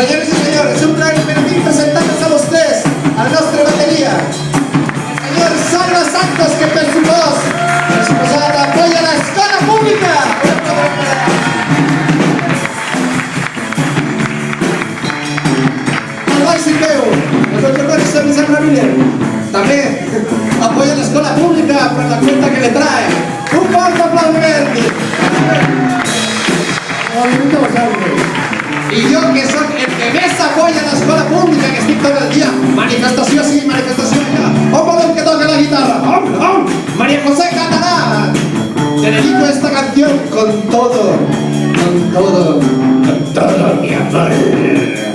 Senyores i senyores, és un plaer per mi presentar-nos a vostès, a la nostra bateria. El senyor Salva Santos, que per suposat apoya l'escola pública. El Baix Siqueu, el doctor Vicent Sandra Miller, també apoya l'escola pública per la cuenta que le trae. Un fort aplaudiment. I jo, que soc el que més apoya l'escola pública, que estic tot el dia, manifestació sí, manifestació allà. On volem que toque la guitarra? On? María José Catalá. Te dedico esta canción con todo mi amor.